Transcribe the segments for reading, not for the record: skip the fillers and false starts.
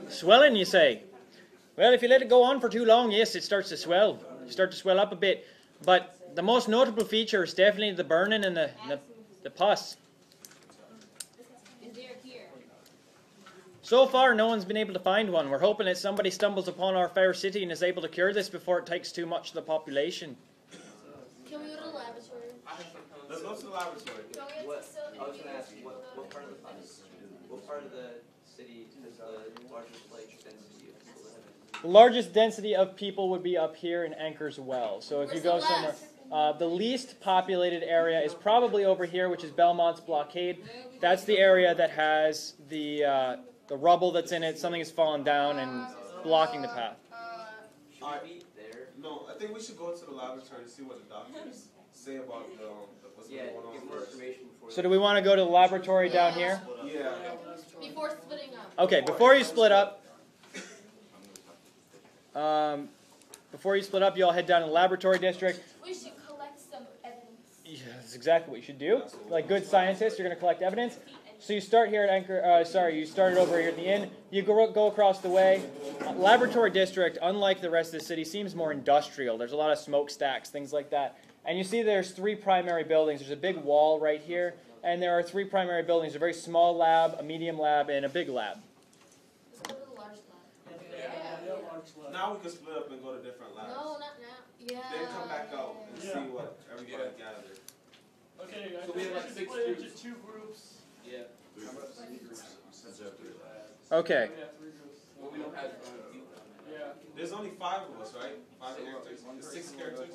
Swelling, you say? Well, if you let it go on for too long, yes, it starts to swell. You start to swell up a bit. But the most notable feature is definitely the burning and the pus. So far, no one's been able to find one. We're hoping that somebody stumbles upon our fair city and is able to cure this before it takes too much of the population. Can we go to the laboratory? Let's go to the laboratory. I was going to ask, what part of the city is the largest density of people that have? The largest density of people would be up here in Anchor's Well. So if you go somewhere, the least populated area is probably over here, which is Belmont's Blockade. That's the area that has the rubble that's in it. Something has fallen down and blocking the path. No, I think we should go to the laboratory to see what the doctors say about what's going on. So do we want to go to the laboratory down here? Yeah. Before splitting up. Okay, before you split up, you all head down to the laboratory district. We should collect some evidence. Yeah, that's exactly what you should do. Like good scientists, you're going to collect evidence. So you start here at Anchor, you started over here at the inn. You go across the way. Laboratory district, unlike the rest of the city, seems more industrial. There's a lot of smokestacks, things like that. And you see there's 3 primary buildings. There's a big wall right here. And there are 3 primary buildings, a very small lab, a medium lab, and a big lab. Let's go to the large lab. Yeah. Now we can split up and go to different labs. No, not now. Yeah. Then come back out and see what everybody gathered. Okay, so we have like 6 split groups. into 2 groups. Yeah. Okay. Well, we don't have. Yeah. There's only 5 of us, right? 5 characters. There's 6 characters.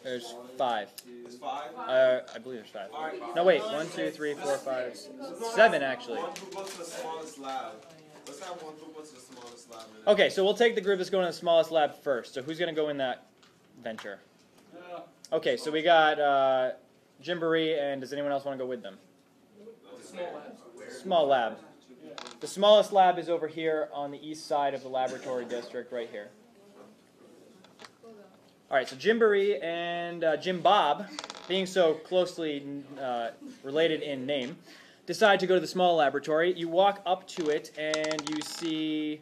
There's 5. There's 5. I believe there's 5. All right. No, wait. 1, 2, 3, 4, 5, 7 actually. One group goes to the smallest lab. Let's have one group go to the smallest lab. Okay, so we'll take the group that's going to the smallest lab first. So who's going to go in that venture? Okay, so we got Jimboree, and does anyone else want to go with them? Small lab. The smallest lab is over here on the east side of the laboratory district, right here. All right, so Jimboree and Jim Bob, being so closely related in name, decide to go to the small laboratory. You walk up to it, and you see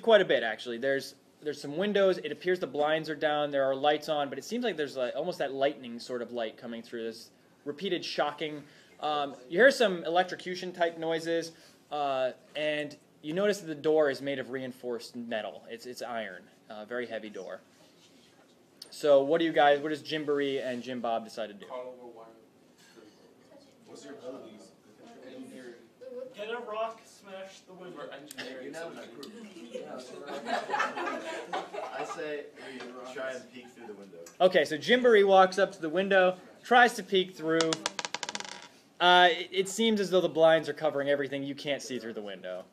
quite a bit actually. There's some windows. It appears the blinds are down. There are lights on, but it seems like there's almost that lightning sort of light coming through. This repeated shocking. You hear some electrocution type noises, and you notice that the door is made of reinforced metal. It's iron, very heavy door. So what does Jimboree and Jim Bob decide to do? What's your abilities? Get a rock, smash the window. You're not in a group. I say we try and peek through the window. Okay, so Jimboree walks up to the window, tries to peek through. It seems as though the blinds are covering everything. You can't see through the window.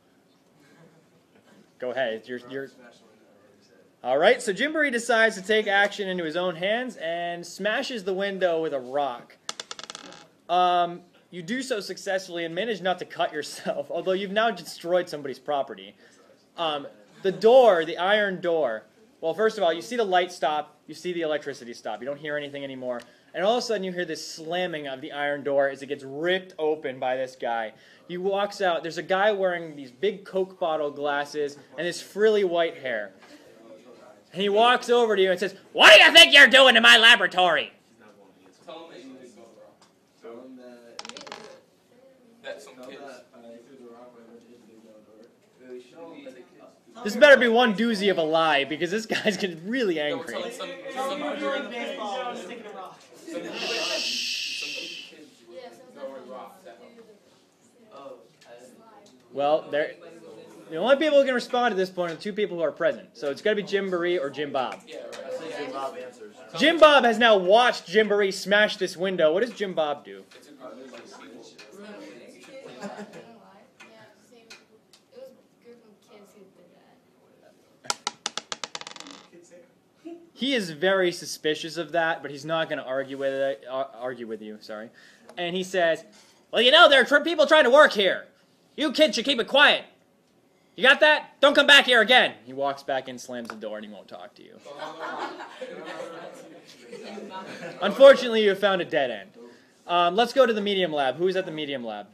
Go ahead. You're all right, so Jimboree decides to take action into his own hands and smashes the window with a rock. You do so successfully and manage not to cut yourself, although you've now destroyed somebody's property. The door, the iron door, well, first of all, you see the light stop, you see the electricity stop, you don't hear anything anymore, and all of a sudden you hear this slamming of the iron door as it gets ripped open by this guy. He walks out, there's a guy wearing these big Coke bottle glasses and this frilly white hair. And he walks over to you and says, "What do you think you're doing in my laboratory?" Tell him that you didn't go wrong. Tell him that some kids. This better be one doozy of a lie, because this guy's getting really angry. Some Well, the only people who can respond at this point are the 2 people who are present. So it's got to be Jimboree or Jim Bob. Yeah, right. I think Jim Bob answers. Jim Bob has now watched Jimboree smash this window. What does Jim Bob do? He is very suspicious of that, but he's not going to argue with you. Sorry, and he says, "Well, you know, there are people trying to work here. You kids should keep it quiet. You got that? Don't come back here again." He walks back in, slams the door, and he won't talk to you. Unfortunately, you have found a dead end. Let's go to the medium lab. Who's at the medium lab?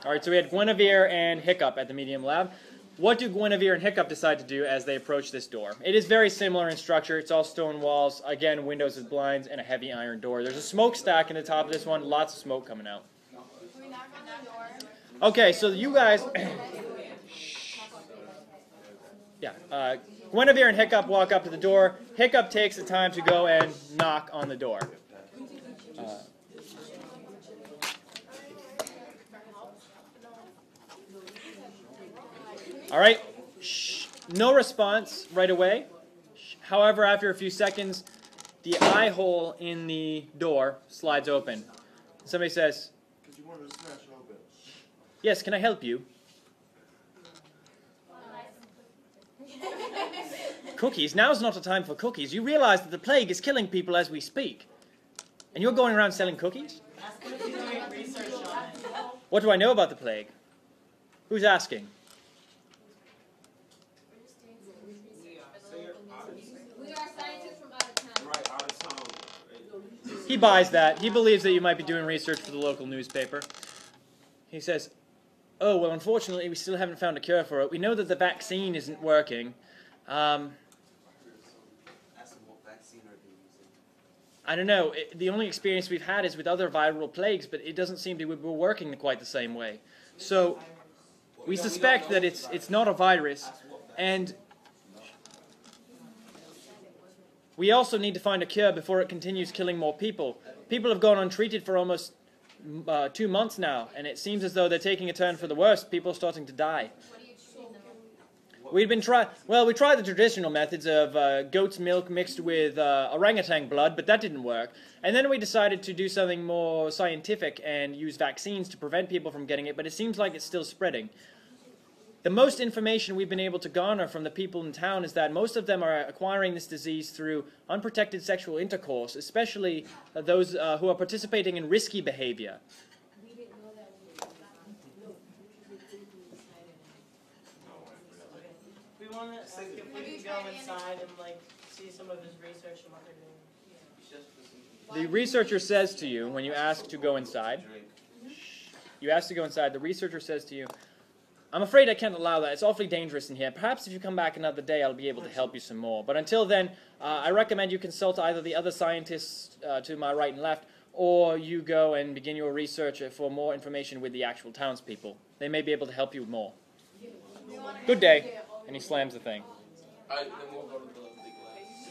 All right, so we had Guinevere and Hiccup at the medium lab. What do Guinevere and Hiccup decide to do as they approach this door? It is very similar in structure. It's all stone walls, again, windows with blinds, and a heavy iron door. There's a smokestack in the top of this one, lots of smoke coming out. We knock on the door. Okay, so you guys... yeah, Guinevere and Hiccup walk up to the door. Hiccup takes the time to go and knock on the door. All right, no response right away. However, after a few seconds, the eye hole in the door slides open. Somebody says, "Yes, can I help you?" Cookies? Now's not a time for cookies. You realize that the plague is killing people as we speak. And you're going around selling cookies? What do I know about the plague? Who's asking? We are scientists from out of town. Right, out of town. He buys that. He believes that you might be doing research for the local newspaper. He says, "Oh, well, unfortunately, we still haven't found a cure for it. We know that the vaccine isn't working. I don't know. The only experience we've had is with other viral plagues, but it doesn't seem to be working quite the same way. So we suspect that it's not a virus, and we also need to find a cure before it continues killing more people. People have gone untreated for almost 2 months now, and it seems as though they're taking a turn for the worse. People are starting to die." What do you treat them? We tried the traditional methods of goat's milk mixed with orangutan blood, but that didn't work. And then we decided to do something more scientific and use vaccines to prevent people from getting it, but it seems like it's still spreading. The most information we've been able to garner from the people in town is that most of them are acquiring this disease through unprotected sexual intercourse, especially those who are participating in risky behavior. We want to ask if we can go inside and like see some of his research and what they're doing. The researcher says to you, when you ask to go inside, the researcher says to you, "I'm afraid I can't allow that. It's awfully dangerous in here. Perhaps if you come back another day, I'll be able to help you some more. But until then, I recommend you consult either the other scientists to my right and left, or you go and begin your research for more information with the actual townspeople. They may be able to help you more. Good day." And he slams the thing.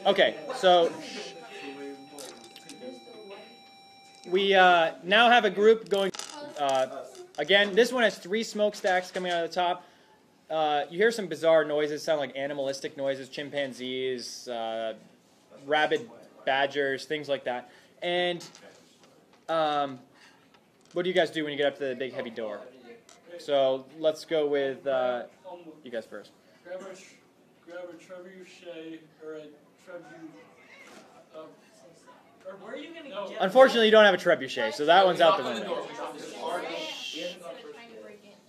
Okay, so we now have a group going. Again, this one has 3 smokestacks coming out of the top. You hear some bizarre noises, sound like animalistic noises, chimpanzees, rabid badgers, things like that. And what do you guys do when you get up to the big heavy door? So let's go with you guys first. Grab a trebuchet or a trebuchet. Or where are you going to get? Unfortunately, you don't have a trebuchet, so that one's out the window.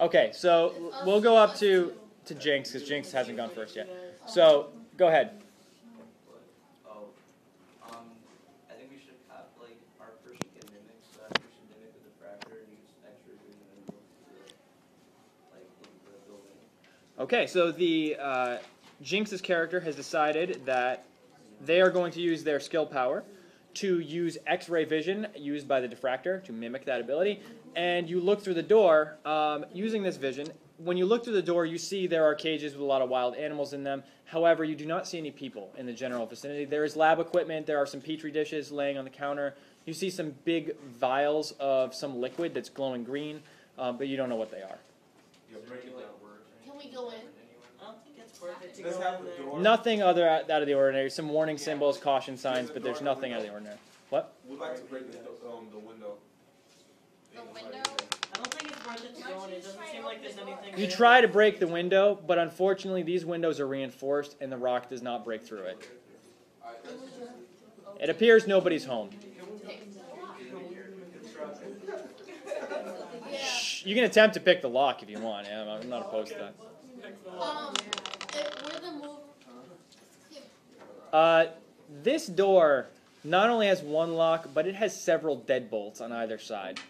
Okay, so we'll go up to Jinx, because Jinx hasn't gone first yet. So, go ahead. I think we should have like our person can mimic, so that we should mimic the diffractor and use extra vision and look the building. Okay, so the Jinx's character has decided that they are going to use their skill power to use X-ray vision used by the diffractor to mimic that ability. And you look through the door using this vision. When you look through the door, you see there are cages with a lot of wild animals in them. However, you do not see any people in the general vicinity. There is lab equipment. There are some petri dishes laying on the counter. You see some big vials of some liquid that's glowing green, but you don't know what they are. Can we go in? I don't think it's worth it to Does go it have in a there. door? Nothing other out of the ordinary. Some warning symbols, caution signs, but there's nothing out of the ordinary. What? We'd like to break the window. The window? I don't think it's worth it to go in. It doesn't seem like there's anything. You there. try to break the window, but unfortunately these windows are reinforced and the rock does not break through it. It appears nobody's home. Shh, you can attempt to pick the lock if you want. Yeah, I'm not opposed to that. Where the move? This door not only has one lock, but it has several deadbolts on either side.